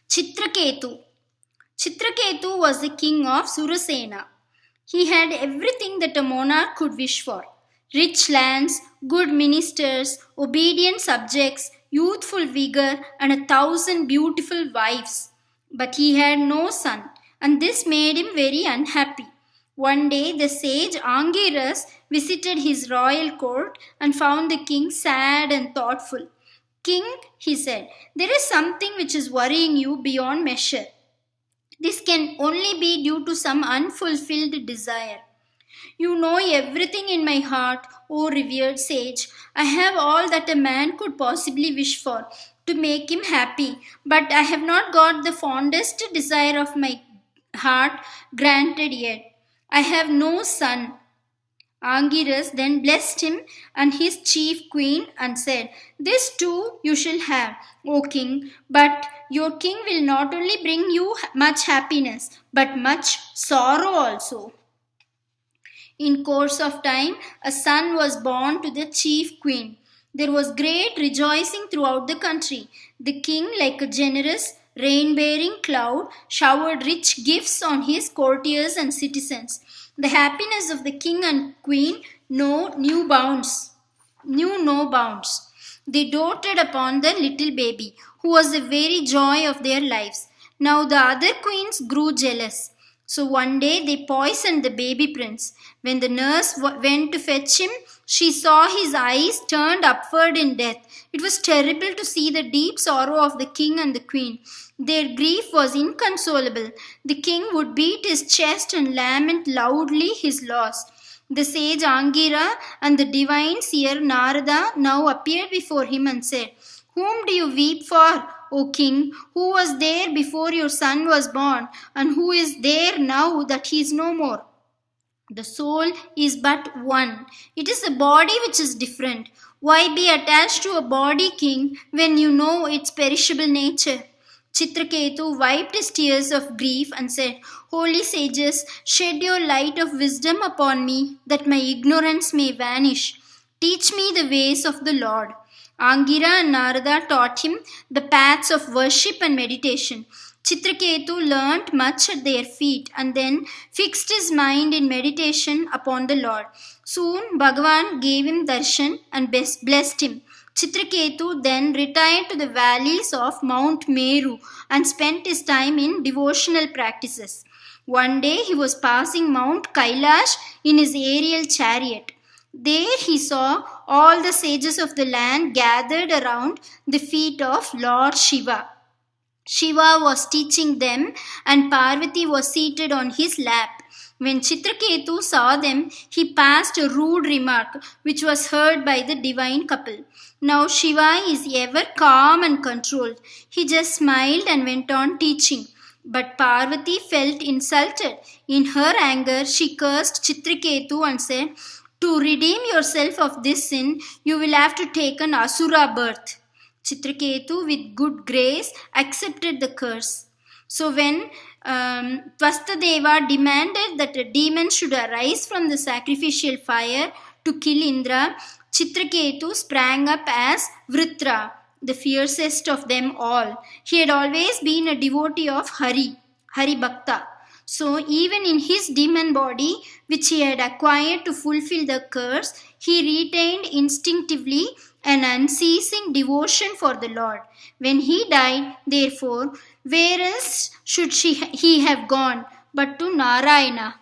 Chitraketu. Chitraketu was the king of Surasena. He had everything that a monarch could wish for: rich lands, good ministers, obedient subjects, youthful vigor, and 1,000 beautiful wives. But he had no son, and this made him very unhappy. One day, the sage Angiras visited his royal court and found the king sad and thoughtful. King, he said, there is something which is worrying you beyond measure. This can only be due to some unfulfilled desire. You know everything in my heart, O revered sage. I have all that a man could possibly wish for to make him happy, but I have not got the fondest desire of my heart granted yet. I have no son. Angiras then blessed him and his chief queen and said, this too you shall have, O king, but your king will not only bring you much happiness, but much sorrow also. In course of time, a son was born to the chief queen. There was great rejoicing throughout the country. The king, like a generous, rain-bearing cloud, showered rich gifts on his courtiers and citizens. The happiness of the king and queen knew no bounds. They doted upon the little baby, who was the very joy of their lives. Now the other queens grew jealous. So one day they poisoned the baby prince. When the nurse went to fetch him, she saw his eyes turned upward in death. It was terrible to see the deep sorrow of the king and the queen. Their grief was inconsolable. The king would beat his chest and lament loudly his loss. The sage Angira and the divine seer Narada now appeared before him and said, whom do you weep for, O king? Who was there before your son was born, and who is there now that he is no more? The soul is but one. It is the body which is different. Why be attached to a body, king, when you know its perishable nature? Chitraketu wiped his tears of grief and said, holy sages, shed your light of wisdom upon me, that my ignorance may vanish. Teach me the ways of the Lord. Angira and Narada taught him the paths of worship and meditation. Chitraketu learnt much at their feet and then fixed his mind in meditation upon the Lord. Soon Bhagavan gave him darshan and blessed him. Chitraketu then retired to the valleys of Mount Meru and spent his time in devotional practices. One day he was passing Mount Kailash in his aerial chariot. There he saw all the sages of the land gathered around the feet of Lord Shiva. Shiva was teaching them and Parvati was seated on his lap. When Chitraketu saw them, he passed a rude remark which was heard by the divine couple. Now Shiva is ever calm and controlled. He just smiled and went on teaching. But Parvati felt insulted. In her anger, she cursed Chitraketu and said, to redeem yourself of this sin, you will have to take an Asura birth. Chitraketu, with good grace, accepted the curse. So when Tvastadeva demanded that a demon should arise from the sacrificial fire to kill Indra, Chitraketu sprang up as Vritra, the fiercest of them all. He had always been a devotee of Hari Bhakta. So even in his demon body, which he had acquired to fulfill the curse, he retained instinctively an unceasing devotion for the Lord. When he died, therefore, where else should he have gone but to Narayana?